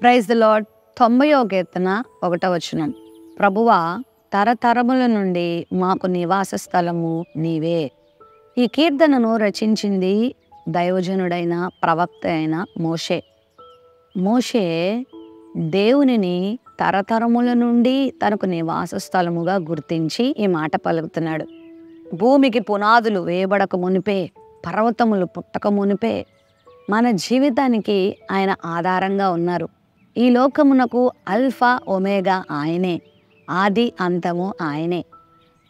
Praise the lord. 90వ కీర్తన 1వ వచనం. ప్రభువా, తరతరముల నుండి మాకు నివాస స్థలము నీవే. ఈ కీర్తనను రచించింది దైవజనుడైన ప్రవక్త అయిన మోషే. మోషే దేవునిని తరతరముల నుండి తనకు నివాస స్థలముగా గుర్తించి ఈ మాట పలుకుతున్నాడు. భూమికి పునాదులు వేయబడక మునిపే, పర్వతములు పుట్టక మునిపే మన జీవితానికి ఆయన ఆధారంగా ఉన్నారు. ఈ లోకమునకు అల్ఫా ఒమేగా ఆయనే, ఆది అంతము ఆయనే.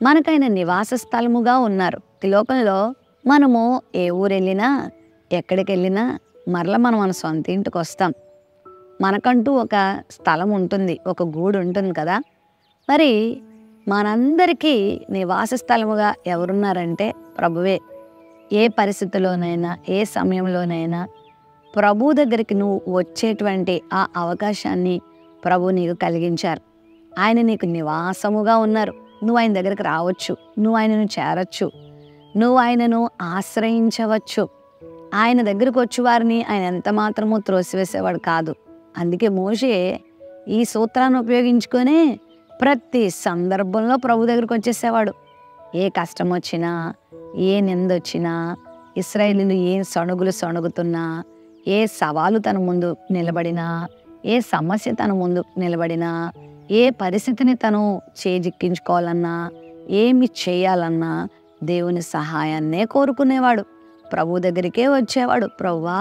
మనకైన నివాస స్థలముగా ఉన్నారు. ఈ లోకంలో మనము ఏ ఊరు వెళ్ళినా, ఎక్కడికి వెళ్ళినా మరల మనం మన సొంత ఇంటికి వస్తాం. మనకంటూ ఒక స్థలం ఉంటుంది, ఒక గూడు ఉంటుంది కదా. మరి మనందరికీ నివాస స్థలముగా ఎవరున్నారంటే ప్రభువే. ఏ పరిస్థితిలోనైనా, ఏ సమయంలోనైనా ప్రభు దగ్గరికి నువ్వు వచ్చేటువంటి ఆ అవకాశాన్ని ప్రభు నీకు కలిగించారు. ఆయన నీకు నివాసముగా ఉన్నారు. నువ్వు ఆయన దగ్గరికి రావచ్చు, నువ్వు ఆయనను చేరచ్చు, నువ్వు ఆయనను ఆశ్రయించవచ్చు. ఆయన దగ్గరకు వచ్చి వారిని ఆయన ఎంత మాత్రమూ త్రోసివేసేవాడు కాదు. అందుకే మోషే ఈ సూత్రాన్ని ఉపయోగించుకొని ప్రతి సందర్భంలో ప్రభు దగ్గరికి వచ్చేసేవాడు. ఏ కష్టం వచ్చినా, ఏ నిందొచ్చినా, ఇశ్రాయేలీయులు ఏ సణుగులు సణుగుతున్నా, ఏ సవాలు తన ముందు నిలబడినా, ఏ సమస్య తన ముందు నిలబడినా, ఏ పరిస్థితిని తను చేజిక్కించుకోవాలన్నా, ఏమి చేయాలన్నా దేవుని సహాయాన్నే కోరుకునేవాడు. ప్రభు దగ్గరికే వచ్చేవాడు. ప్రవ్వా,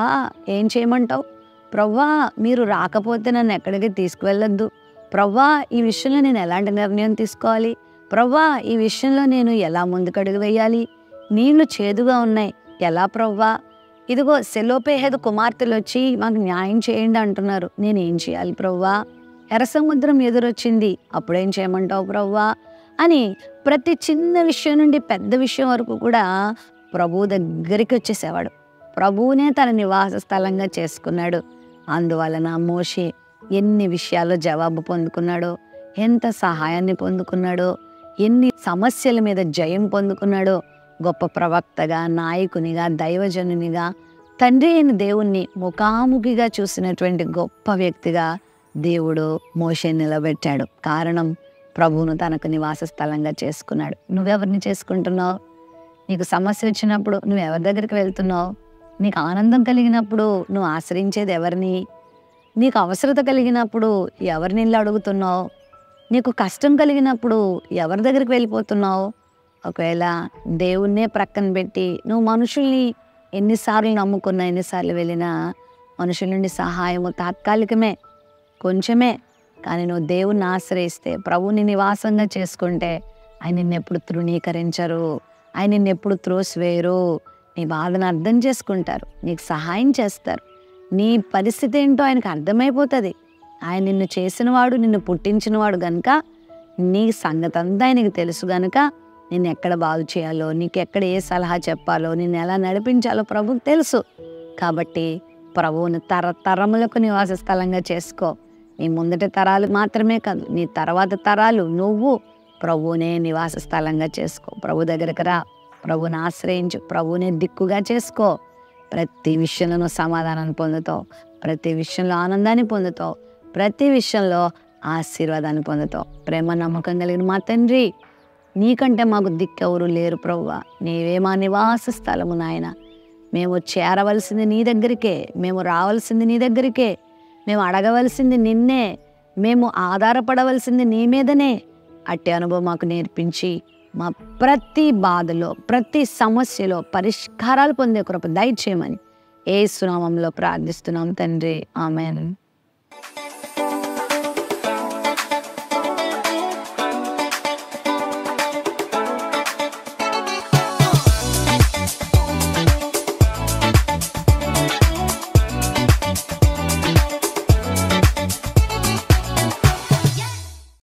ఏం చేయమంటావు? ప్రవ్వా, మీరు రాకపోతే నన్ను ఎక్కడికి తీసుకువెళ్ళొద్దు. ప్రవ్వా, ఈ విషయంలో నేను ఎలాంటి నిర్ణయం తీసుకోవాలి? ప్రవ్వా, ఈ విషయంలో నేను ఎలా ముందుకడుగు వేయాలి? నీళ్లు చేదుగా ఉన్నాయి, ఎలా ప్రవ్వా? ఇదిగో సెలోపేహేదు కుమార్తెలు వచ్చి మాకు న్యాయం చేయండి అంటున్నారు, నేనేం చేయాలి ప్రవ్వా? ఎర్ర సముద్రం ఎదురొచ్చింది, అప్పుడేం చేయమంటావు ప్రవ్వా? అని ప్రతి చిన్న విషయం నుండి పెద్ద విషయం వరకు కూడా ప్రభు దగ్గరికి వచ్చేసేవాడు. ప్రభువునే తన నివాస స్థలంగా చేసుకున్నాడు. అందువలన మోషే ఎన్ని విషయాల్లో జవాబు పొందుకున్నాడో, ఎంత సహాయాన్ని పొందుకున్నాడో, ఎన్ని సమస్యల మీద జయం పొందుకున్నాడో. గొప్ప ప్రవక్తగా, నాయకునిగా, దైవజనునిగా, తండ్రి అయిన దేవుణ్ణి ముఖాముఖిగా చూసినటువంటి గొప్ప వ్యక్తిగా దేవుడు మోషే నిలబెట్టాడు. కారణం, ప్రభువును తనకు నివాస స్థలంగా చేసుకున్నాడు. నువ్వెవరిని చేసుకుంటున్నావు? నీకు సమస్య వచ్చినప్పుడు నువ్వు ఎవరి దగ్గరికి వెళ్తున్నావు? నీకు ఆనందం కలిగినప్పుడు నువ్వు ఆశ్రయించేది ఎవరిని? నీకు అవసరత కలిగినప్పుడు ఎవరిని ఇల్లు అడుగుతున్నావు? నీకు కష్టం కలిగినప్పుడు ఎవరి దగ్గరికి వెళ్ళిపోతున్నావు? ఒకవేళ దేవుణ్ణే ప్రక్కన పెట్టి నువ్వు మనుషుల్ని ఎన్నిసార్లు నమ్ముకున్నా, ఎన్నిసార్లు వెళ్ళినా మనుషుల నుండి సహాయము తాత్కాలికమే, కొంచెమే. కానీ నువ్వు దేవుణ్ణి ఆశ్రయిస్తే, ప్రభువుని నివాసంగా చేసుకుంటే ఆయన నిన్నెప్పుడు తృణీకరించరు, ఆయన నిన్నెప్పుడు త్రోసివేయరు. నీ బాధను అర్థం చేసుకుంటారు, నీకు సహాయం చేస్తారు. నీ పరిస్థితి ఏంటో ఆయనకు అర్థమైపోతుంది. ఆయన నిన్ను చేసినవాడు, నిన్ను పుట్టించినవాడు గనుక నీ సంగతి అంతా ఆయనకి తెలుసు గనుక నిన్ను ఎక్కడ బాగు చేయాలో, నీకు ఎక్కడ ఏ సలహా చెప్పాలో, నిన్ను ఎలా నడిపించాలో ప్రభుకు తెలుసు. కాబట్టి ప్రభువును తరతరములకు నివాస స్థలంగా చేసుకో. నీ ముందటి తరాలు మాత్రమే కాదు, నీ తర్వాత తరాలు నువ్వు ప్రభువునే నివాస స్థలంగా చేసుకో. ప్రభు దగ్గరకు రా, ప్రభువుని ఆశ్రయించు, ప్రభువునే దిక్కుగా చేసుకో. ప్రతి విషయంలో నువ్వు సమాధానాన్ని పొందుతావు, ప్రతి విషయంలో ఆనందాన్ని పొందుతావు, ప్రతి విషయంలో ఆశీర్వాదాన్ని పొందుతావు. ప్రేమ నమ్మకం కలిగిన మా తండ్రి, నీకంటే మాకు దిక్కెవరు లేరు ప్రభువా. నీవే మా నివాస స్థలము నాయన. మేము చేరవలసింది నీ దగ్గరికే, మేము రావాల్సింది నీ దగ్గరికే, మేము అడగవలసింది నిన్నే, మేము ఆధారపడవలసింది నీ మీదనే. అట్టి అనుభవం మాకు నేర్పించి మా ప్రతి బాధలో, ప్రతి సమస్యలో పరిష్కారాలు పొందే కృప దయచేయమని యేసు నామములో ప్రార్థిస్తున్నాం తండ్రి. ఆమేన్.